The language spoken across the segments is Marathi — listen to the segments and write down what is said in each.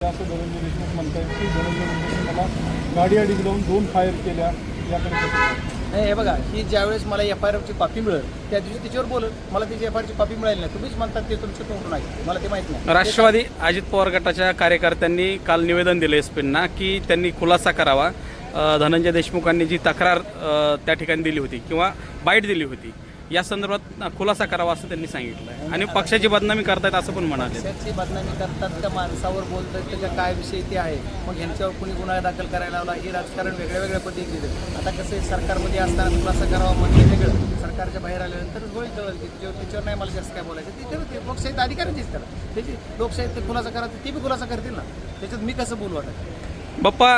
असं धनंजय देशमुख म्हणतात की धनंजय मुंडेंनी मला गाडी अडीच लावून 2 फायर केल्या याकडे नाही. हे बघा, ही ज्यावेळेस मला FIRची कॉपी मिळेल त्या दिवशी तिच्यावर बोलत मला त्याची FIRची कॉपी मिळाली नाही. तुम्हीच म्हणतात ते तुमचं तोंडून आहे, मला ते माहित नाही. राष्ट्रवादी अजित पवार गटाच्या कार्यकर्त्यांनी काल निवेदन दिले एसपींना की त्यांनी खुलासा करावा. धनंजय देशमुखांनी जी तक्रार त्या ठिकाणी दिली होती किंवा बाईट दिली होती या संदर्भात खुलासा करावा असं त्यांनी सांगितलं आणि पक्षाची बदनामी करतायत असं पण म्हणाले. पक्षाची बदनामी करतात, त्या माणसावर बोलतात, त्याच्या काय विषय ते आहे. मग ह्यांच्यावर कुणी गुन्हा दाखल करायला लावला, हे राजकारण वेगळ्या वेगळ्या पद्धतीने. आता कसं आहे, सरकारमध्ये असताना खुलासा करावा म्हणजे वेगळं, सरकारच्या बाहेर आल्यानंतर होईल कळलं की त्याच्यावर नाही मला जास्त काय बोलायचं. ते लोकशाहीत अधिकारांचीच करा, त्याची लोकशाहीत ते खुलासा करा, ते बी खुलासा करतील ना, त्याच्यात मी कसं बोलू वाटत. बाप्पा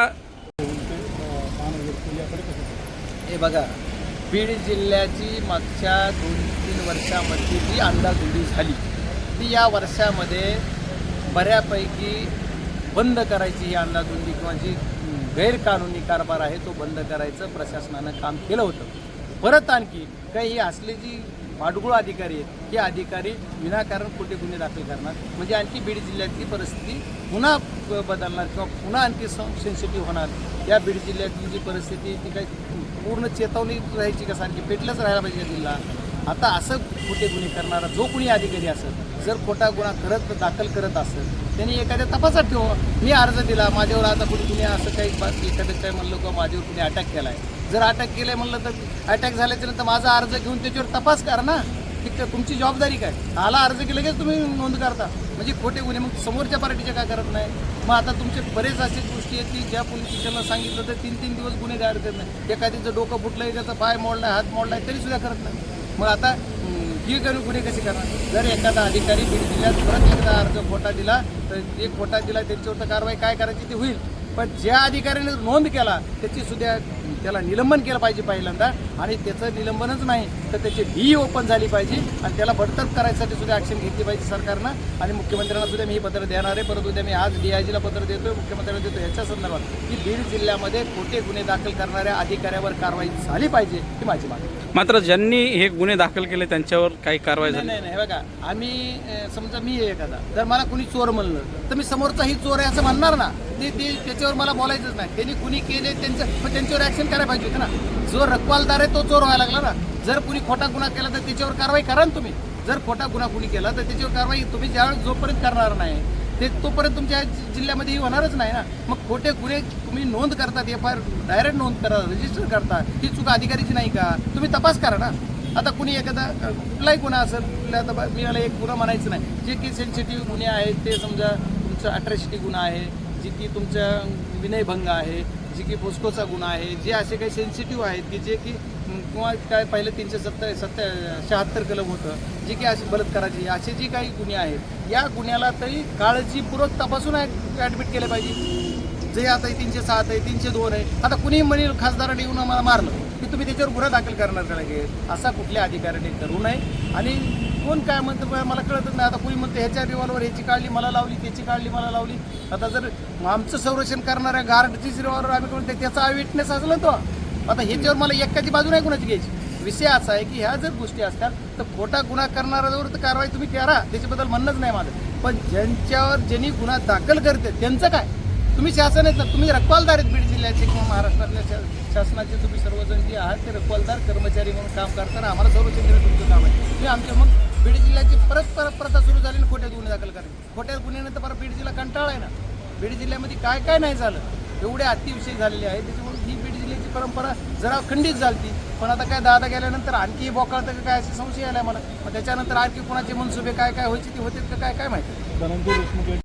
हे बघा, बीड जिल्ह्याची मागच्या 2-3 वर्षामध्ये जी अंदाजोंदी झाली ती या वर्षामध्ये बऱ्यापैकी बंद करायची. ही अंदाजोंदी किंवा जी गैरकानूनी कारभार आहे तो बंद करायचं प्रशासनानं काम केलं होतं. परत आणखी काही असले जी माडगुळ अधिकारी आहेत, हे अधिकारी विनाकारण कुठे गुन्हे दाखल करणार, म्हणजे आणखी बीड जिल्ह्यातली परिस्थिती पुन्हा बदलणार किंवा पुन्हा आणखी सेन्सिटिव्ह होणार. या बीड जिल्ह्यातली जी परिस्थिती ती काही पूर्ण चेतावणी राहायची का, सारखी पेटलंच राहायला पाहिजे जिल्हा. आता असं कुठे गुन्हे करणारा जो कुणी अधिकारी असेल, जर खोटा गुन्हा दाखल करत असेल, त्यांनी एखाद्या तपासात ठेवा. मी अर्ज दिला, माझ्यावर आता कुणी कुणी असं काही एखादं काय म्हणलं किंवा माझ्यावर कुणी अटॅक केला आहे, जर अटॅक केलं म्हणलं तर अटॅक झाल्याच्या नंतर माझा अर्ज घेऊन त्याच्यावर तपास करा ना. तुमची जबाबदारी काय, आला अर्ज केलं की तुम्ही नोंद करता, म्हणजे खोटे गुन्हे मग समोरच्या पार्टीचे काय करत नाही. मग आता तुमचे बरेच असे गोष्टी आहेत की ज्या पोलीस स्टेशनला सांगितलं तर 3-3 दिवस गुन्हे दायर करत नाही. एखादीचं डोकं फुटलं आहे, त्याचा पाय मोडला, हात मोडला आहे, तरीसुद्धा करत नाही. मग आता ही गुन्हे कसे करणार. जर एखादा अधिकारी बीड जिल्ह्यात परत एकदा अर्ज खोटा दिला तर एक खोटा दिला त्याच्यावर तर कारवाई काय करायची ती होईल. पण ज्या अधिकाऱ्याने नोंद केला त्याची सुद्धा त्याला निलंबन केलं पाहिजे पहिल्यांदा, आणि त्याचं निलंबनच नाही तर त्याची डी ओपन झाली पाहिजे आणि त्याला बडतर्फ करायसाठी सुद्धा ॲक्शन घेतली पाहिजे सरकारनं. आणि मुख्यमंत्र्यांना सुद्धा मी हे पत्र देणार आहे, परंतु उद्या मी आज DIGला पत्र देतो, मुख्यमंत्र्यांना देतो याच्या संदर्भात की बीड जिल्ह्यामध्ये खोटे गुन्हे दाखल करणाऱ्या अधिकाऱ्यावर कारवाई झाली पाहिजे, ही माझी मागणी. मात्र ज्यांनी हे गुन्हे दाखल केले त्यांच्यावर काही कारवाई झाली नाही. बघा, आम्ही समजा मी एखादा जर मला कुणी चोर म्हणलं तर मी समोरचा ही चोर आहे असं म्हणणार ना. ते त्याच्यावर मला बोलायचंच नाही. त्यांनी कुणी केले त्यांच्यावर ॲक्शन करायला पाहिजे होतं ना. जो रखवालदार आहे तो चोर व्हायला लागला ना. जर कुणी खोटा गुन्हा केला तर त्याच्यावर कारवाई करा ना तुम्ही. जर खोटा गुन्हा कुणी केला तर त्याच्यावर कारवाई तुम्ही ज्यावेळेस जोपर्यंत करणार नाही ते तोपर्यंत तुमच्या जिल्ह्यामध्ये होणारच नाही ना. मग खोटे गुन्हे तुम्ही नोंद करतात, FIR डायरेक्ट नोंद करा, रजिस्टर करता, ही चूक अधिकारीची नाही का, तुम्ही तपास करा ना. आता कुणी एखादा कुठलाही गुन्हा असेल, आता मी याला एक गुन्हा म्हणायचं नाही, जे की सेन्सिटिव्ह गुन्हे आहेत ते समजा तुमचं अट्रॅसिटी गुन्हा आहे, जी की तुमच्या विनयभंग आहे, जी की पोस्कोचा गुन्हा आहे, जे असे काही सेन्सिटिव्ह आहेत की जे की किंवा काय पहिलं 376 कलम होतं, जी की अशी बलात्काराची, असे जी काही गुन्हे आहेत या गुन्ह्याला तरी काळजीपूर्वक तपासून ॲडमिट केले पाहिजे. जे आता 307 आहे, 302 आहे. आता कुणी म्हणेल खासदाराने येऊन आम्हाला मारलं की तुम्ही त्याच्यावर गुन्हा दाखल करणार का लगेच, असा कुठल्या अधिकाऱ्याने करू नये. आणि कोण काय म्हणतं मला कळतच नाही. आता कुणी म्हणतं ह्याच्या रिव्हॉल्वर ह्याची काढली मला लावली, त्याची काढली मला लावली. आता जर आमचं संरक्षण करणाऱ्या गार्डचीच रिव्हॉल्वर आम्ही म्हणतो त्याचा विटनेस असला तो, आता ह्याच्यावर मला एकाची बाजू नाही कोणाची घ्यायची. विषय असा आहे की ह्या जर गोष्टी असतात तर खोटा गुन्हा करणाऱ्यावर तर कारवाई तुम्ही करा, त्याच्याबद्दल म्हणणंच नाही माझं. पण ज्यांनी गुन्हा दाखल करते त्यांचं काय, तुम्ही शासन आहेत ना, तुम्ही रखवालदार आहेत बीड जिल्ह्याचे किंवा महाराष्ट्रातल्या शासनाचे तुम्ही सर्वजण जे आहात ते रखवालदार कर्मचारी म्हणून काम करताना आम्हाला संरक्षण देणं तुमचं काम आहे. तुम्ही आमच्या मग बीड जिल्ह्याची परत प्रथा सुरू झाली ना खोट्यात गुन्हे दाखल करायचे. खोट्या गुन्ह्यानंतर परत बीड जिल्हा कंटाळा आहे ना. बीड जिल्ह्यामध्ये काय काय नाही झालं, एवढे अतिविषय झालेले आहेत, त्याच्यामुळे ही बीड जिल्ह्याची परंपरा जरा खंडित झाली. पण आता काय दादा गेल्यानंतर आणखी बोकाळतं काय असे संशय आला मला. मग त्याच्यानंतर आणखी कोणाचे मनसुबे काय काय व्हायचे ते होते का काय काय माहिती. धनंजय देशमुख